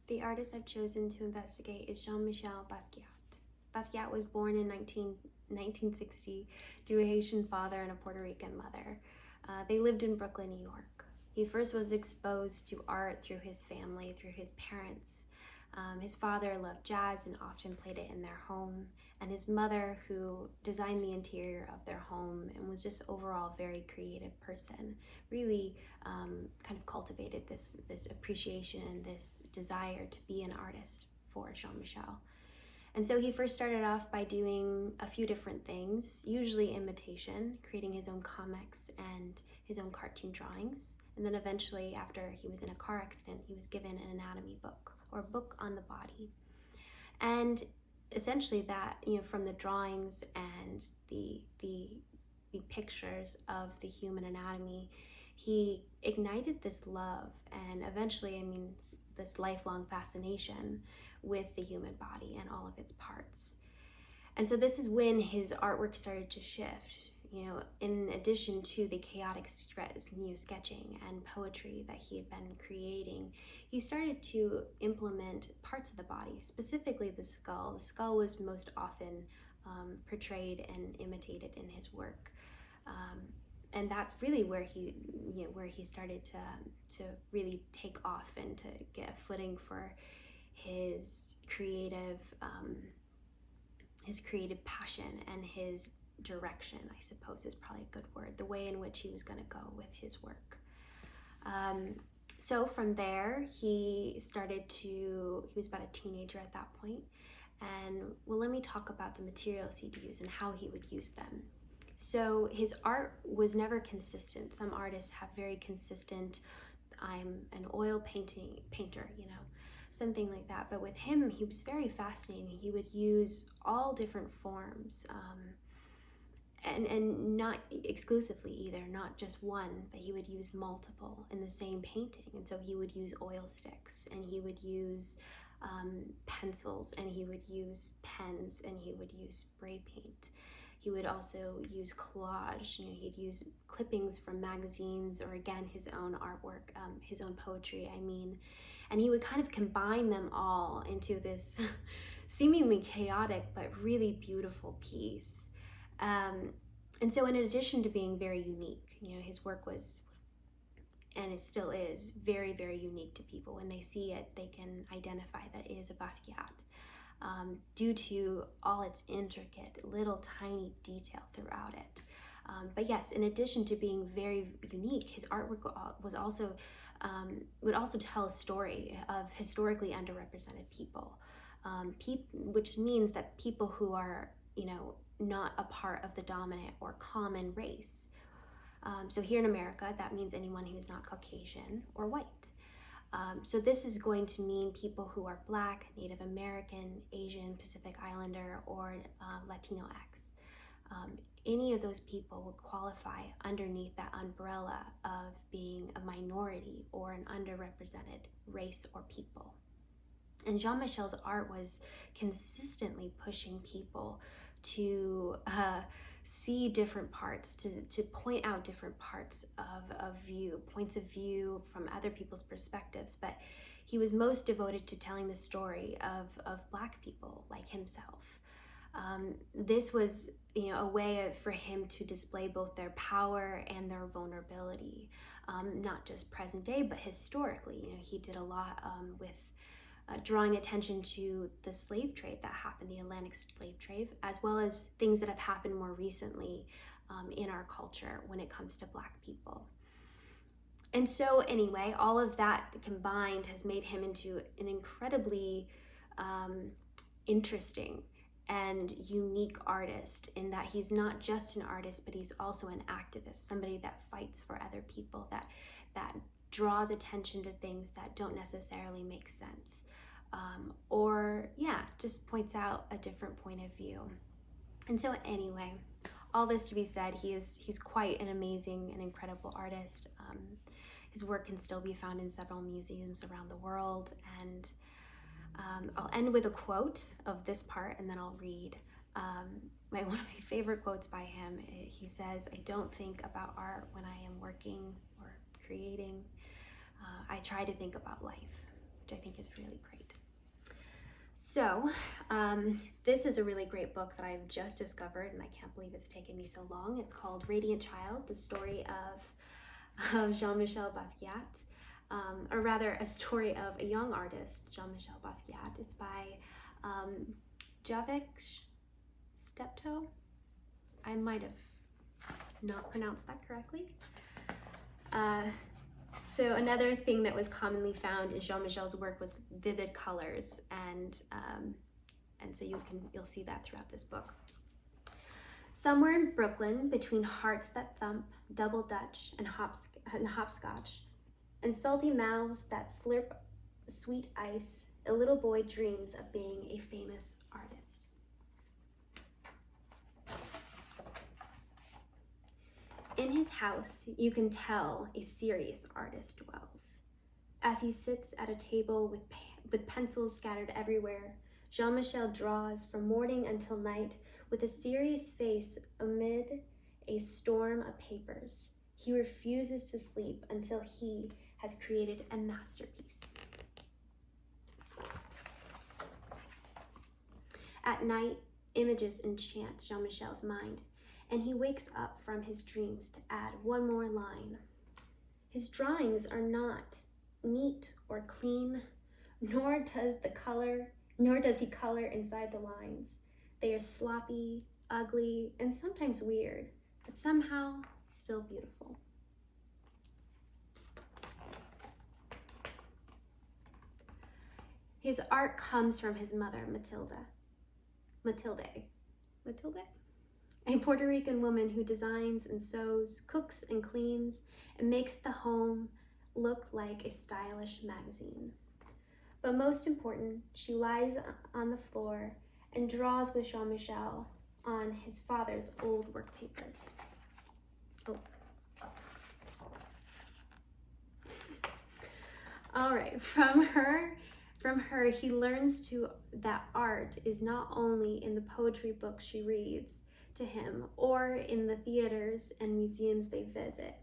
The artist I've chosen to investigate is Jean-Michel Basquiat. Basquiat was born in 1960 to a Haitian father and a Puerto Rican mother. They lived in Brooklyn, New York. He first was exposed to art through his family, through his parents. His father loved jazz and often played it in their home, and his mother, who designed the interior of their home and was just overall a very creative person, really kind of cultivated this appreciation and this desire to be an artist for Jean-Michel. And so he first started off by doing a few different things, usually imitation, creating his own comics and his own cartoon drawings. And then eventually, after he was in a car accident, he was given an anatomy book or a book on the body. And essentially that, from the drawings and the pictures of the human anatomy, he ignited this love and eventually, this lifelong fascination with the human body and all of its parts. And so this is when his artwork started to shift. In addition to the chaotic sketching and poetry that he had been creating, he started to implement parts of the body, specifically the skull. The skull was most often portrayed and imitated in his work. And that's really where he started to really take off and to get a footing for his creative passion and his direction, I suppose is probably a good word, the way in which he was going to go with his work. So from there, he was about a teenager at that point, and let me talk about the materials he'd use and how he would use them. So his art was never consistent. Some artists have very consistent, I'm an oil painter, something like that. But with him, he was very fascinating. He would use all different forms, and not exclusively either, not just one, but he would use multiple in the same painting. And so he would use oil sticks, and he would use pencils, and he would use pens, and he would use spray paint. He would also use collage. He'd use clippings from magazines, or again, his own artwork, his own poetry, and he would kind of combine them all into this seemingly chaotic but really beautiful piece. And so in addition to being very unique, his work was, and it still is, very, very unique to people. When they see it, they can identify that it is a Basquiat. Due to all its intricate little tiny detail throughout it. But yes, in addition to being very unique, his artwork would also tell a story of historically underrepresented people, which means that people who are, not a part of the dominant or common race. So here in America, that means anyone who is not Caucasian or white. So this is going to mean people who are Black, Native American, Asian, Pacific Islander, or Latinx. Any of those people would qualify underneath that umbrella of being a minority or an underrepresented race or people. And Jean-Michel's art was consistently pushing people to see different parts, to point out different parts of view, points of view from other people's perspectives. But he was most devoted to telling the story of Black people like himself. This was, a way for him to display both their power and their vulnerability, not just present day, but historically. He did a lot with drawing attention to the slave trade that happened, the Atlantic slave trade, as well as things that have happened more recently in our culture when it comes to Black people. And so anyway, all of that combined has made him into an incredibly interesting and unique artist, in that he's not just an artist, but he's also an activist, somebody that fights for other people, that draws attention to things that don't necessarily make sense, just points out a different point of view. And so anyway, all this to be said, he's quite an amazing and incredible artist. His work can still be found in several museums around the world, and I'll end with a quote of this part, and then I'll read one of my favorite quotes by him. He says, "I don't think about art when I am working or creating. I try to think about life." which I think is really great. So this is a really great book that I've just discovered, and I can't believe it's taken me so long. It's called Radiant Child, the story of Jean-Michel Basquiat, or rather a story of a young artist, Jean-Michel Basquiat. It's by Javek Steptoe. I might have not pronounced that correctly. So another thing that was commonly found in Jean-Michel's work was vivid colors, and so you'll see that throughout this book. Somewhere in Brooklyn, between hearts that thump, double Dutch and hopscotch, and salty mouths that slurp sweet ice, a little boy dreams of being a famous artist. In his house, you can tell a serious artist dwells. As he sits at a table with pencils scattered everywhere, Jean-Michel draws from morning until night with a serious face amid a storm of papers. He refuses to sleep until he has created a masterpiece. At night, images enchant Jean-Michel's mind, and he wakes up from his dreams to add one more line. His drawings are not neat or clean, nor does he color inside the lines. They are sloppy, ugly, and sometimes weird, but somehow still beautiful. His art comes from his mother, Matilde, a Puerto Rican woman who designs and sews, cooks and cleans, and makes the home look like a stylish magazine. But most important, she lies on the floor and draws with Jean-Michel on his father's old work papers. Oh. All right, from her, he learns that art is not only in the poetry books she reads to him or in the theaters and museums they visit.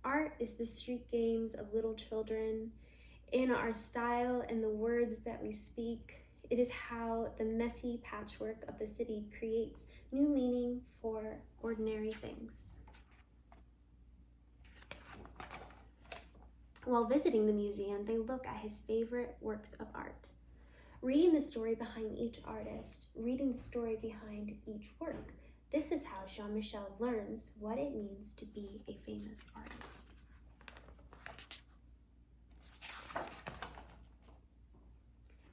Art is the street games of little children, in our style and the words that we speak. It is how the messy patchwork of the city creates new meaning for ordinary things. While visiting the museum, they look at his favorite works of art, reading the story behind each artist, reading the story behind each work. This is how Jean-Michel learns what it means to be a famous artist.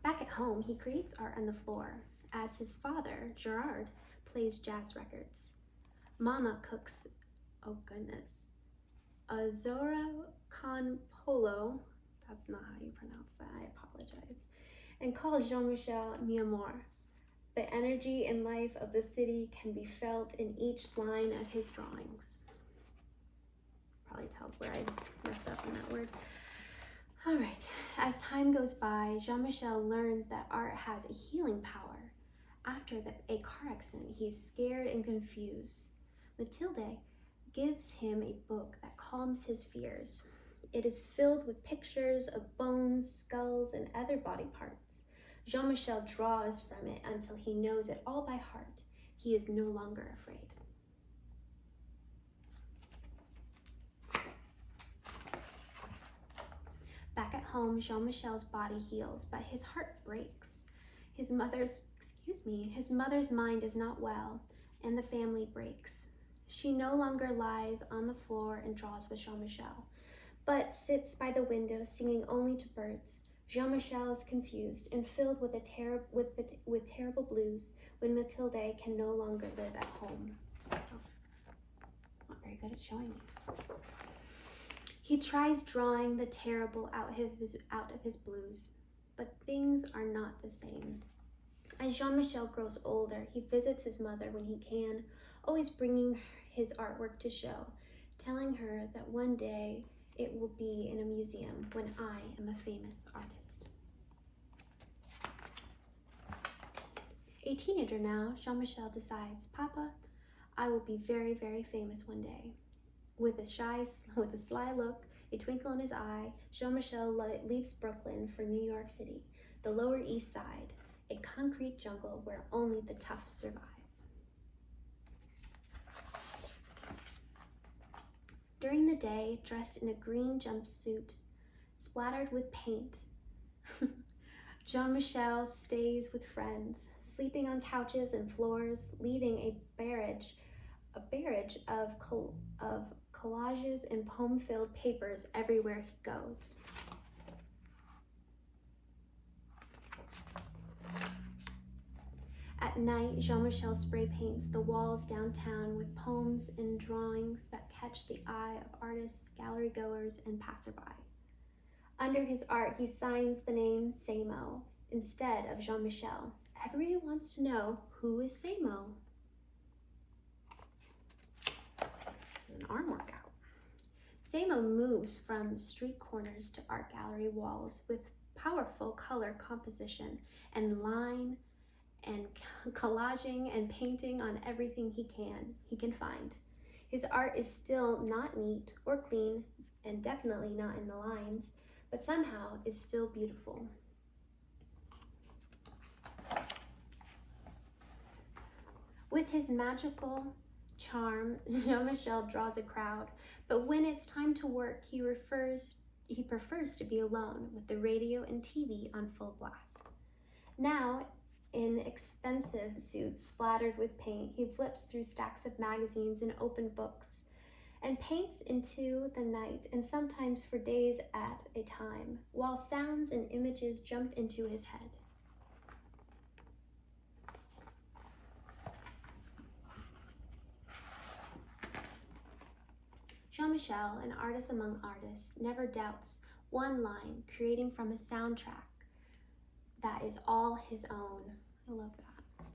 Back at home, he creates art on the floor as his father, Gerard, plays jazz records. Mama cooks, oh goodness, Azora con Polo, that's not how you pronounce that, I apologize, and calls Jean-Michel mi amor. The energy and life of the city can be felt in each line of his drawings. Probably tells where I messed up on that word. All right, as time goes by, Jean-Michel learns that art has a healing power. After a car accident, he is scared and confused. Matilde gives him a book that calms his fears. It is filled with pictures of bones, skulls, and other body parts. Jean-Michel draws from it until he knows it all by heart. He is no longer afraid. Back at home, Jean-Michel's body heals, but his heart breaks. His mother's mind is not well, and the family breaks. She no longer lies on the floor and draws with Jean-Michel, but sits by the window singing only to birds. Jean-Michel is confused and filled with terrible blues when Matilde can no longer live at home. Oh, not very good at showing these. He tries drawing the terrible out of his blues, but things are not the same. As Jean-Michel grows older, he visits his mother when he can, always bringing his artwork to show, telling her that one day it will be in a museum when I am a famous artist. A teenager now, Jean-Michel decides, Papa, I will be very, very famous one day. With a sly look, a twinkle in his eye, Jean-Michel leaves Brooklyn for New York City, the Lower East Side, a concrete jungle where only the tough survive. During the day, dressed in a green jumpsuit, splattered with paint, Jean-Michel stays with friends, sleeping on couches and floors, leaving a barrage of collages and poem-filled papers everywhere he goes. At night, Jean-Michel spray paints the walls downtown with poems and drawings that catch the eye of artists, gallery goers, and passerby. Under his art, he signs the name Samo instead of Jean-Michel. Everyone wants to know, who is Samo? This is an arm workout. Samo moves from street corners to art gallery walls with powerful color composition and line and collaging and painting on everything he can find. His art is still not neat or clean, and definitely not in the lines, but somehow is still beautiful. With his magical charm, Jean-Michel draws a crowd, but when it's time to work, he prefers to be alone with the radio and TV on full blast. Now, in expensive suits splattered with paint, he flips through stacks of magazines and open books and paints into the night, and sometimes for days at a time, while sounds and images jump into his head. Jean-Michel, an artist among artists, never doubts one line, creating from a soundtrack that is all his own. I love that.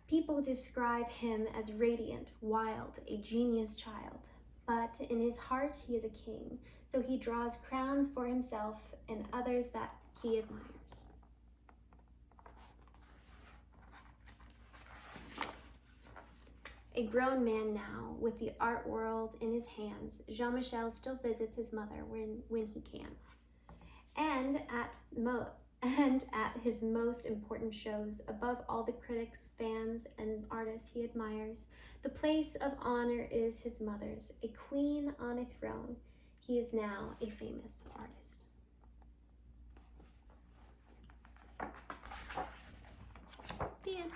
People describe him as radiant, wild, a genius child. But in his heart, he is a king, so he draws crowns for himself and others that he admires. A grown man now, with the art world in his hands, Jean-Michel still visits his mother when he can. And at his most important shows, above all the critics, fans, and artists he admires, the place of honor is his mother's, a queen on a throne. He is now a famous artist. The end.